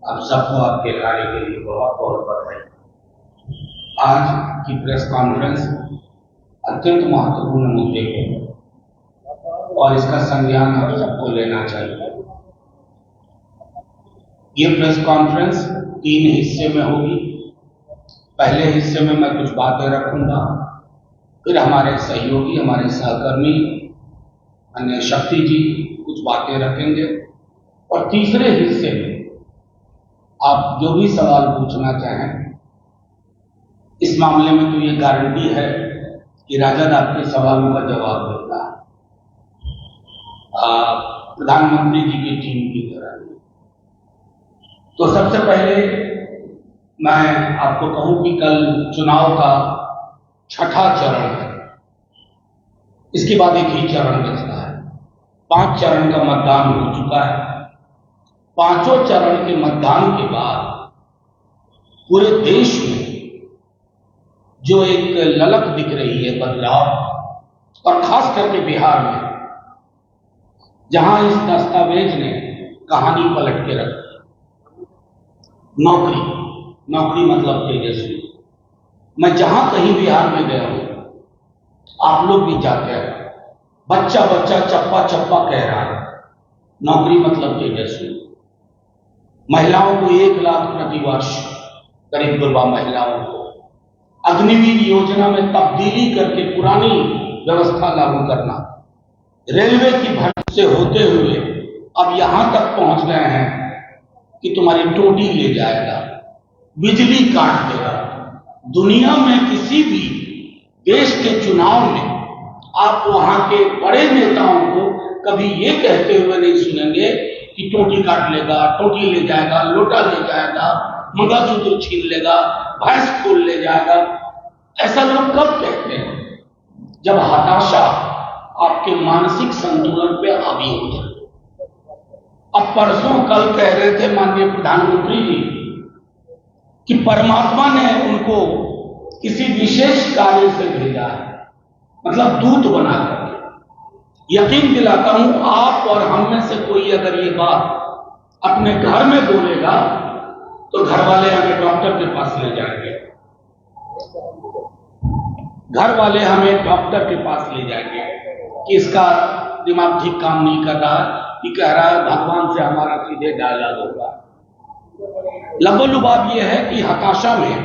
आप सबको आपके कार्य के लिए बहुत बहुत बधाई। आज की प्रेस कॉन्फ्रेंस अत्यंत महत्वपूर्ण मुद्दे पे और इसका संज्ञान आप सबको लेना चाहिए। ये प्रेस कॉन्फ्रेंस 3 हिस्से में होगी। पहले हिस्से में मैं कुछ बातें रखूंगा, फिर हमारे सहयोगी, हमारे सहकर्मी अन्य शक्ति जी कुछ बातें रखेंगे और तीसरे हिस्से में आप जो भी सवाल पूछना चाहें, इस मामले में तो ये गारंटी है कि राजद आपके सवालों का जवाब देता है, प्रधानमंत्री जी की टीम की तरह। तो सबसे पहले मैं आपको कहूं कि कल चुनाव का 6ठा चरण है। इसके बाद एक ही चरण बचता है। 5 चरण का मतदान हो चुका है। 5 चरण के मतदान के बाद पूरे देश में जो एक ललक दिख रही है बदलाव, और खास करके बिहार में जहां इस दस्तावेज ने कहानी पलट के रखी। नौकरी मतलब तेजस्वी। मैं जहां कहीं बिहार में गया हूं, आप लोग भी जाते हैं, बच्चा बच्चा चप्पा चप्पा कह रहा है नौकरी मतलब तेजस्वी। महिलाओं को 1 लाख प्रति वर्ष, गरीब गुरबा महिलाओं को अग्निवीर योजना में तब्दीली करके पुरानी व्यवस्था लागू करना, रेलवे की भर्ती से होते हुए अब यहां तक पहुंच गए हैं कि तुम्हारी टोटी ले जाएगा, बिजली काट देगा। दुनिया में किसी भी देश के चुनाव में आप वहां के बड़े नेताओं को कभी ये कहते हुए नहीं सुनेंगे कि टोटी काट लेगा, टोटी ले जाएगा, लोटा ले जाएगा, मंगलसूत्र छीन लेगा, भैंस खोल ले जाएगा। ऐसा लोग कब कहते हैं? जब हताशा आपके मानसिक संतुलन पे हावी हो जाए। अब परसों कल कह रहे थे माननीय प्रधानमंत्री जी कि परमात्मा ने उनको किसी विशेष कार्य से भेजा है, मतलब दूत बना करके। यकीन दिलाता हूं, आप और हम में से कोई अगर ये बात अपने घर में बोलेगा तो घर वाले हमें डॉक्टर के पास ले जाएंगे। घर वाले हमें डॉक्टर के पास ले जाएंगे कि इसका दिमाग ठीक काम नहीं कर रहा है, कि कह रहा है भगवान से हमारा सीधे डायलॉग होगा। लबोलुबाब यह है कि हताशा में,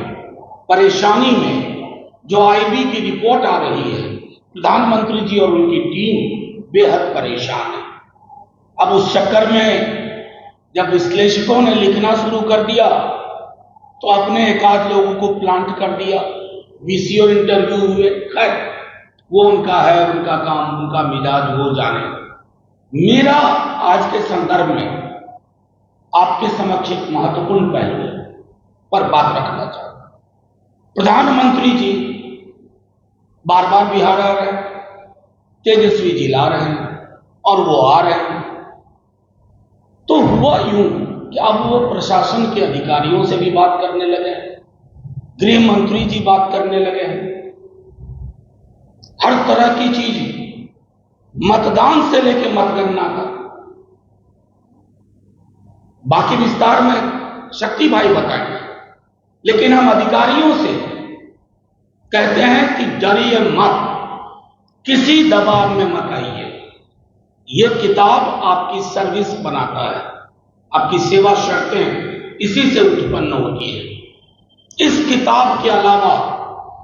परेशानी में जो आईबी की रिपोर्ट आ रही है, प्रधानमंत्री जी और उनकी टीम बेहद परेशान है। अब उस चक्कर में जब विश्लेषकों ने लिखना शुरू कर दिया तो अपने एकाध लोगों को प्लांट कर दिया, वीसी और इंटरव्यू हुए। खैर, वो उनका है, उनका काम, उनका मिजाज, वो जाने। मेरा आज के संदर्भ में आपके समक्ष एक महत्वपूर्ण पहलू पर बात रखना चाहूंगा। प्रधानमंत्री जी बार बार बिहार आ रहे हैं, तेजस्वी जी ला रहे हैं और वो आ रहे हैं। तो हुआ यूं कि अब वो प्रशासन के अधिकारियों से भी बात करने लगे हैं, गृह मंत्री जी बात करने लगे हैं, हर तरह की चीज, मतदान से लेकर मतगणना का। बाकी विस्तार में शक्ति भाई बताएंगे, लेकिन हम अधिकारियों से कहते हैं कि डरिए मत, किसी दबाव में मत आइए। ये किताब आपकी सर्विस बनाता है, आपकी सेवा शर्तें इसी से उत्पन्न होती है। इस किताब के अलावा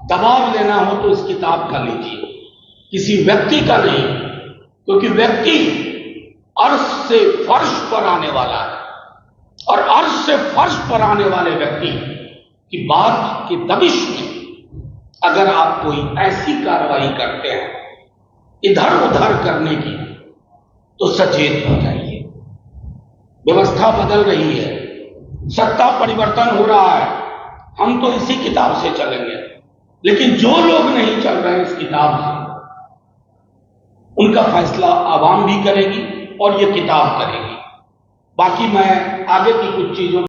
दबाव लेना हो तो इस किताब का लीजिए, किसी व्यक्ति का नहीं, क्योंकि व्यक्ति अर्श से फर्श पर आने वाला है, और अर्श से फर्श पर आने वाले व्यक्ति की बात की दबिश में अगर आप कोई ऐसी कार्रवाई करते हैं इधर उधर करने की, तो सचेत हो जाइए। व्यवस्था बदल रही है, सत्ता परिवर्तन हो रहा है, हम तो इसी किताब से चलेंगे। लेकिन जो लोग नहीं चल रहे हैं इस किताब से, उनका फैसला आवाम भी करेगी और ये किताब करेगी। बाकी मैं आगे की कुछ चीजों